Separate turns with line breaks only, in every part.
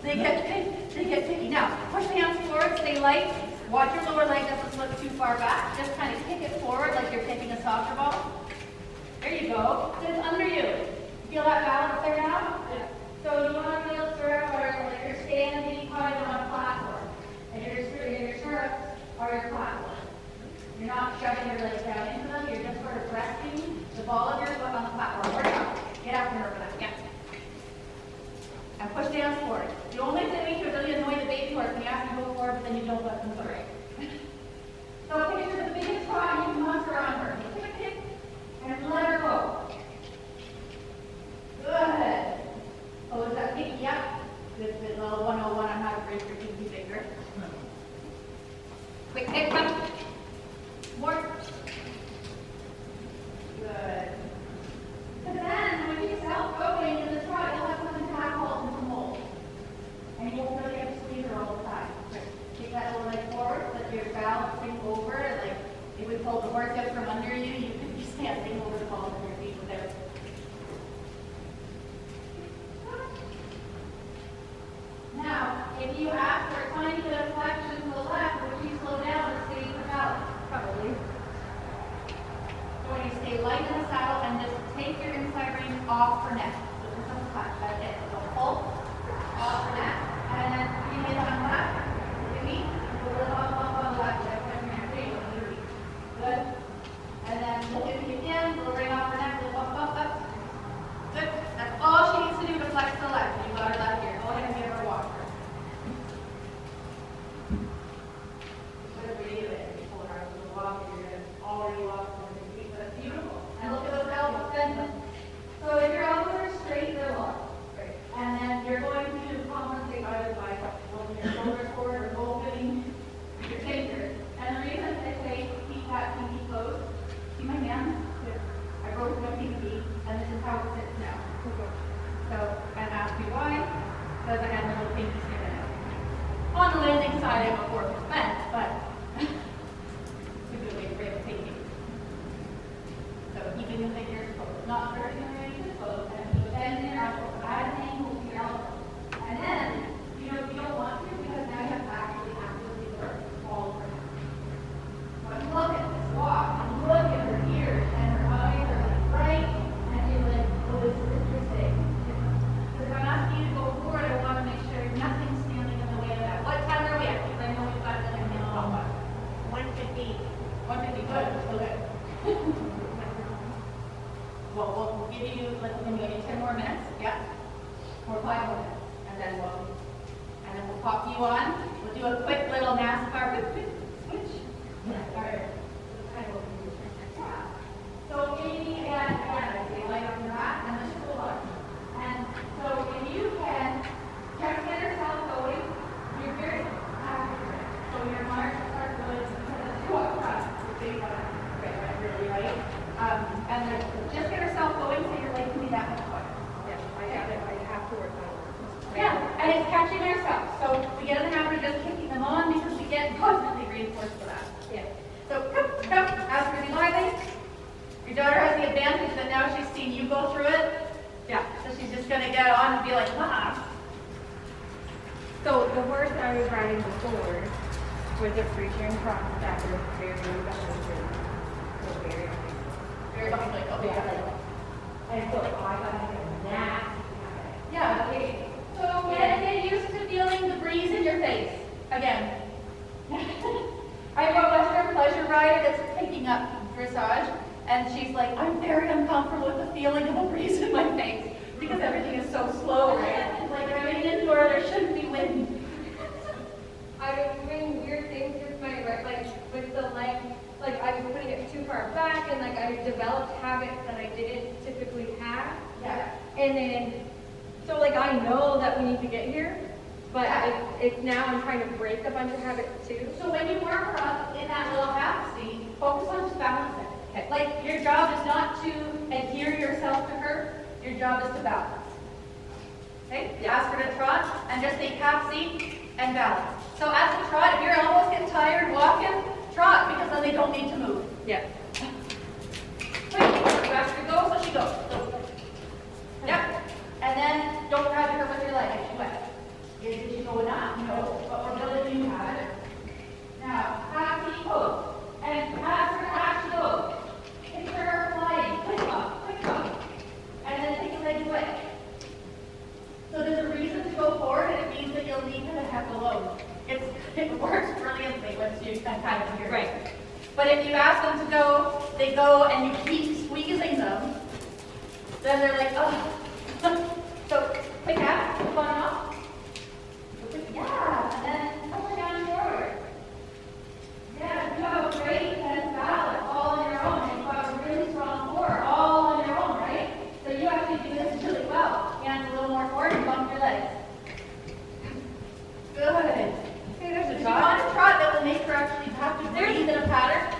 They get picky. Now, push the hands forward, stay light. Watch your lower leg doesn't slip too far back. Just kind of kick it forward like you're kicking a soccer ball. There you go. It's under you. Feel that balance there now? Yeah. So you want to feel stirrup or like you're standing kind of on a platform. And your stirrups are your platform. You're not shoving your legs down into them. You're just sort of resting the ball of your foot on the platform. Work out. Get out from over that. Yeah. And push the hands forward. The only thing to really annoy the baby horse when you have to go forward, but then you don't let them go. So picture the biggest trot you can muster on her. Take a kick and let her go. Good. Oh, is that kick? Yep. Good little 101 on how to brace your pinky finger. Quick kick, come. More. Good. So then, when you self-going in the trot, you'll have something to hold and to hold. And you won't really have to squeeze her all the time. Take that little leg forward, so that you're balancing over, like it would pull the horse out from under you. You could be standing over the balls of your feet without. Now, if you ask for a tiny bit of flexion to the left, would you slow down or stay for balance? Probably. So when you stay light in the saddle and just take your inside rein off her neck. So just don't touch. That's it. So pull off her neck. And then you hit on the left. Look at me. Go a little up on the left. Good. And then look at me again. Little ring off her neck. Little up. Good. That's all she needs to do to flex to the left. You got her left here. Go ahead and give her a walk. Whatever you do it. You pull her out with a walk. You're going to already walk on your feet. That's beautiful. And look at those elbows. Bend them. So if your elbows are straight, they're long. Right. And then you're going to compensate either by holding your shoulders forward or opening your fingers. And the reason I say keep that pinky close, see my hand? I broke my pinky, and this is how it sits now. So, and ask me why? Because I had my little pinky sticking out. On the landing side, I'm a 4%, but it's a good way to break a pinky. So keeping the fingers closed, not hurting or anything close, and keep bending your elbows, add an angle to your elbow. And then, you know, if you don't want to, because now you have to actually actively work all over. But look at this walk, and look at her ears, and her eyes are like bright, and you're like, oh, this is interesting. Because if I'm asking you to go forward, I want to make sure nothing's standing in the way of that. What time are we at? Because I know we've got another minute to talk about. 1:50. 1:50, good. Okay. Well, we'll give you, let's give you 10 more minutes. Yeah. Or 5 more minutes. And then we'll pop you on. We'll do a quick little NASCAR switch. Yeah. All right. So Amy and Anna, they light up your mat and the shoulder. And so if you can just get yourself going, you're very accurate. So your march starts going to the 2 up front. Really right. And then just get yourself going so your leg can be that much quicker. Yeah, I have to work on it. Yeah, and it's catching ourselves. So we get in the habit of just kicking them on because we get constantly reinforced for that. Yeah. So come, ask her to be lively. Your daughter has the advantage that now she's seen you go through it. Yeah. So she's just going to get on and be like, ah.
So the horse I was riding before was a Frisian cross that was very
like, okay.
Yeah. And so I got a nasty habit.
Yeah, okay. So get used to feeling the breeze in your face. Again. I have a Western pleasure rider that's picking up dressage, and she's like, I'm very uncomfortable with the feeling of a breeze in my face because everything is so slow, right? Like running indoor, there shouldn't be wind.
I was doing weird things with my with the leg. Like I was putting it too far back, and like I developed habits that I didn't typically have.
Yeah.
And then, so like I know that we need to get here, but it's now I'm trying to break a bunch of habits too.
So when you work her up in that little half seat, focus on just balancing. Okay. Like your job is not to adhere yourself to her. Your job is to balance. Okay? You ask her to trot and just take half seat and balance. So as you trot, if your elbows get tired walking, trot because then they don't need to move.
Yeah.
Quick, you ask her to go, so she goes. Go. Yep. And then don't grab her with your leg if she wet. You you kind of hear.
Right.
But if you ask them to go, they go, and you keep squeezing them, then they're like, oh. So, quick half, flip on and off. Yeah, and then push down and forward. Yeah, you have a great tense balance all on your own, and you've got a really strong core all on your own, right? So you actually do this really well. Hands a little more forward and bump your legs. Good.
Okay, there's a
If you
trot.
want a trot that will make her actually have to breathe in a pattern.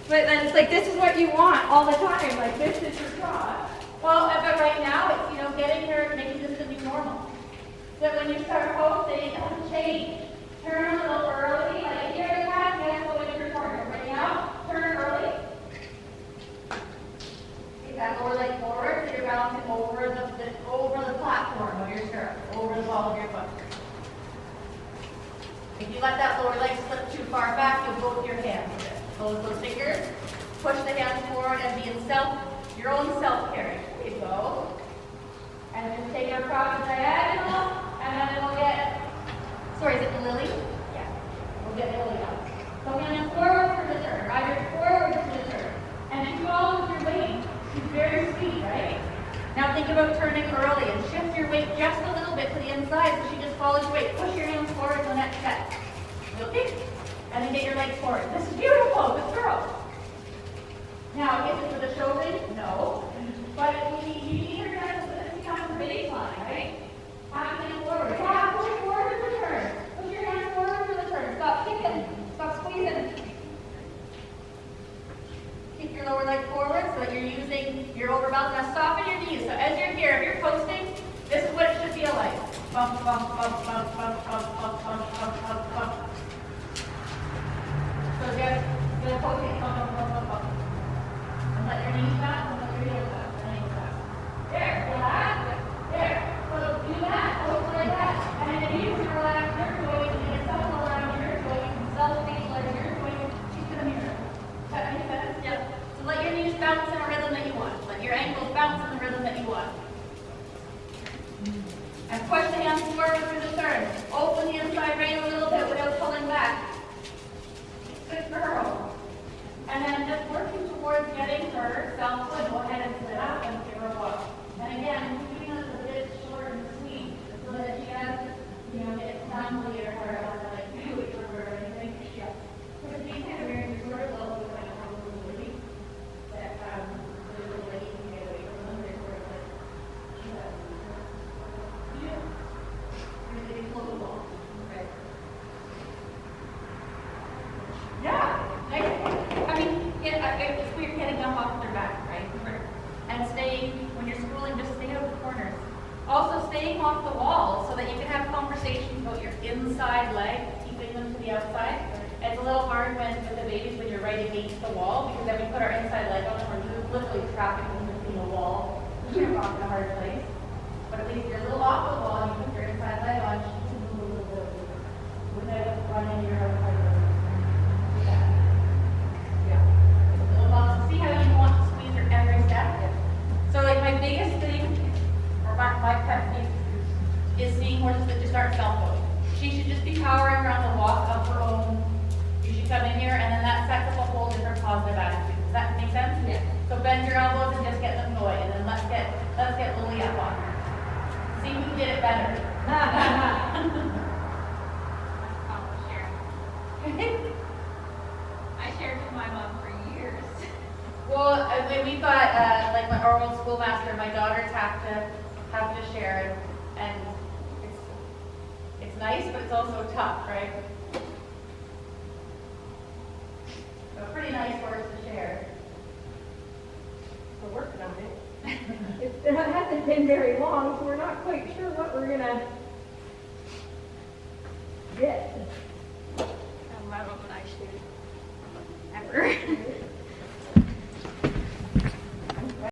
But then it's like, this is what you want all the time. Like, this is your trot.
Well, but right now it's, getting her, making this the new normal. So that when you start posting, it doesn't change. Turn a little early, like here you have, you have to go into your corner. Right now, turn early. Take that lower leg forward, so you're balancing over the platform of your stirrup, over the ball of your foot. If you let that lower leg slip too far back, you'll go with your hands with it. Close those fingers, push the hands forward and be in your own self-carry. There you go. And just take your cross diagonal, and then we'll get, sorry, is it the lily? Yeah. We'll get lily up. So hands forward for the turn, right forward for the turn. And if you follow with your weight, she's very sweet, right? Now think about turning early and shift your weight just a little bit to the inside so she just follows your weight. Push your hands forward to the next set. Okay? And then get your legs forward. This is beautiful. Good girl. Now, is it for the shoulders? No. But you need your hands to become a baseline, right? Halfway forward. Yeah, push it forward for the turn. Push your hands forward for the turn. Stop kicking. Stop squeezing. Keep your lower leg forward so that you're using your overbalance. Now soften your knees. So as you're here, if you're posting, this is what it should feel like. Bump, bump, bump, bump, bump, bump, bump, bump, bump, bump, bump. So just the posting, bump, bump, bump, bump, bump. And let your knees back, and let your heels back, and heels back. There, relax. There. So do that, post like that. And then if you relax your toe, you can settle around your toe, you can self-stabilize your toe, she's gonna mirror. Does that make sense? Yep. So let your knees bounce in a rhythm that you want. Let your ankles bounce in the rhythm that you want. And push the hands forward for the turn. Open the inside rein a little bit without pulling back. Good girl. And then just working towards getting her self-foot. Go ahead and sit up and give her a walk. And again, keeping this a bit short and sweet so that she has, get family or her like really for her or anything. Yeah. Because being kind of very short, though, we kind of have a little lady that the little lady can get away from them. They're sort of like, really float along. Right. Yeah. I mean, it's weird getting them off their back, right? And staying, when you're schooling, just stay out of the corners. Also staying off the wall so that you can have conversations about your inside leg, keeping them to the outside. It's a little hard with the babies when you're right against the wall, because then we put our inside leg on and we're literally trapping them between the wall. You're off in a hard place. But at least you're a little off the wall and you put your inside leg on, she can move a little bit without running your outside leg. See how you want to squeeze her every step? So like my biggest thing, or my pet peeve, is seeing horses that just aren't self-going. She should just be powering around the walk of her own. You should come in here and then that sets up a whole different positive attitude. Does that make sense? Yeah. So bend your elbows and just get them going, and then let's get Lily up on her. See who did it better.
I shared with my mom for years.
Well, we've got like our old schoolmaster. My daughters have to share it, and it's nice, but it's also tough, right? So a pretty nice horse to share. We're working on it.
It hasn't been very long, so we're not quite sure what we're gonna get.
I